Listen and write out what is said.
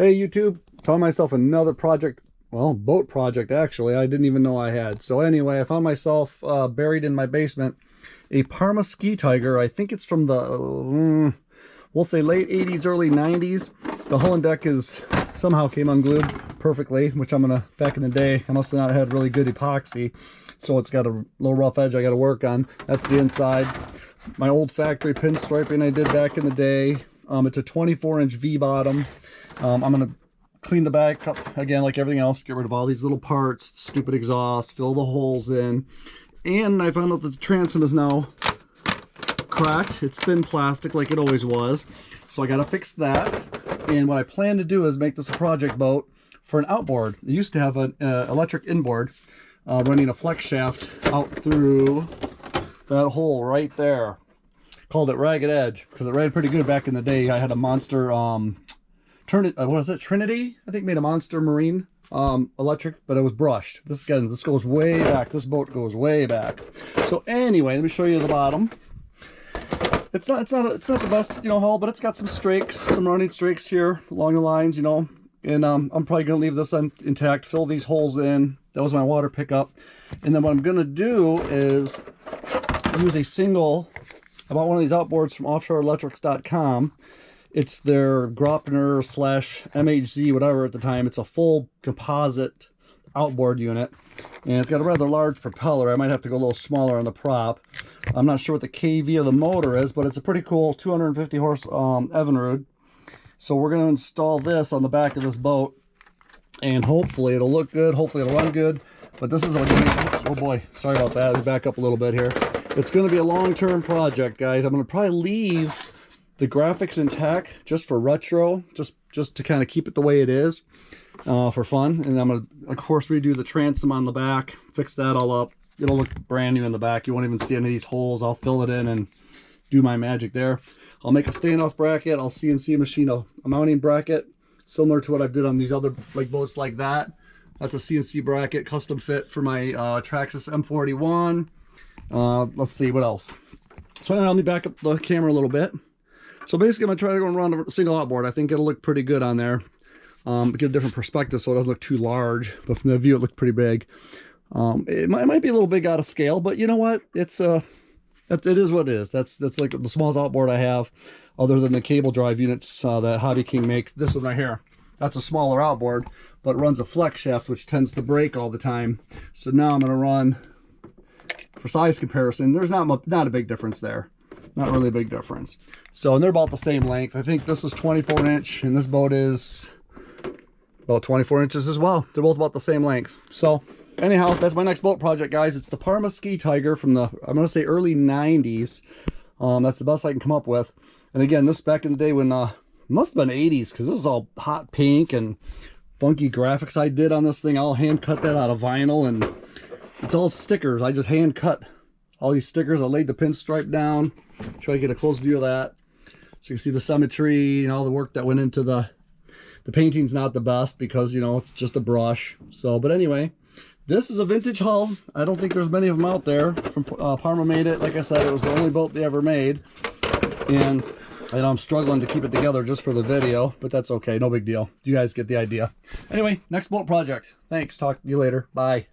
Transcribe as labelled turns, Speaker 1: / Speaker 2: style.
Speaker 1: Hey YouTube, found myself another project, well, boat project actually, I didn't even know I had. So anyway, I found myself buried in my basement a Parma Ski Tiger. I think it's from the, we'll say late 80s, early 90s. The hull and deck is somehow came unglued perfectly, which I'm gonna, back in the day, I must have not had really good epoxy. So it's got a little rough edge I gotta work on. That's the inside. My old factory pinstriping I did back in the day. It's a 24-inch V-bottom. I'm going to clean the back up again like everything else, get rid of all these little parts, stupid exhaust, fill the holes in. And I found out that the transom is now cracked. It's thin plastic like it always was. So I got to fix that. And what I plan to do is make this a project boat for an outboard. It used to have an electric inboard running a flex shaft out through that hole right there. Called it Ragged Edge because it ran pretty good back in the day. I had a monster Trinity, I think, made a monster marine electric, but it was brushed. This goes way back. This boat goes way back. So anyway, let me show you the bottom. It's not the best, hull, but it's got some streaks, some running streaks here along the lines, and I'm probably gonna leave this intact, fill these holes in. That was my water pickup. And then what I'm gonna do is use a single. I bought one of these outboards from offshoreelectrics.com. It's their Gropner / MHZ, whatever at the time. It's a full composite outboard unit. And it's got a rather large propeller. I might have to go a little smaller on the prop. I'm not sure what the KV of the motor is, but it's a pretty cool 250 horse Evinrude. So we're going to install this on the back of this boat. And hopefully it'll look good. Hopefully it'll run good. But this is a, oh boy, sorry about that. Let me back up a little bit here. It's going to be a long-term project, guys. I'm going to probably leave the graphics intact just for retro, just to kind of keep it the way it is for fun. And I'm going to, of course, redo the transom on the back, fix that all up. It'll look brand new in the back. You won't even see any of these holes. I'll fill it in and do my magic there. I'll make a standoff bracket. I'll CNC machine a mounting bracket similar to what I've did on these other boats like that. That's a CNC bracket, custom fit for my Traxxas M41. Let's see what else. So now let me back up the camera a little bit. So basically I'm gonna try to go around a single outboard. I think it'll look pretty good on there. Get a different perspective so it doesn't look too large, but from the view it looked pretty big. It might be a little big out of scale, but you know what? It is what it is. That's like the smallest outboard I have, other than the cable drive units that Hobby King make. This one right here, that's a smaller outboard, but it runs a flex shaft, which tends to break all the time. So now I'm gonna run, for size comparison, there's not a big difference there. Not really a big difference. So, and they're about the same length. I think this is 24 inch and this boat is about 24 inches as well. They're both about the same length. So anyhow, that's my next boat project, guys. It's the Parma Ski Tiger from the, I'm gonna say early 90s. That's the best I can come up with. And again, this back in the day when, must have been 80s, because this is all hot pink and funky graphics I did on this thing. I'll hand cut that out of vinyl, and it's all stickers. I just hand cut all these stickers. I laid the pinstripe down. Try to get a close view of that. So you can see the symmetry and all the work that went into the painting's not the best because, it's just a brush. So, but anyway, this is a vintage hull. I don't think there's many of them out there. From Parma made it. Like I said, it was the only boat they ever made. And I'm struggling to keep it together just for the video, but that's okay. No big deal. You guys get the idea. Anyway, next boat project. Thanks. Talk to you later. Bye.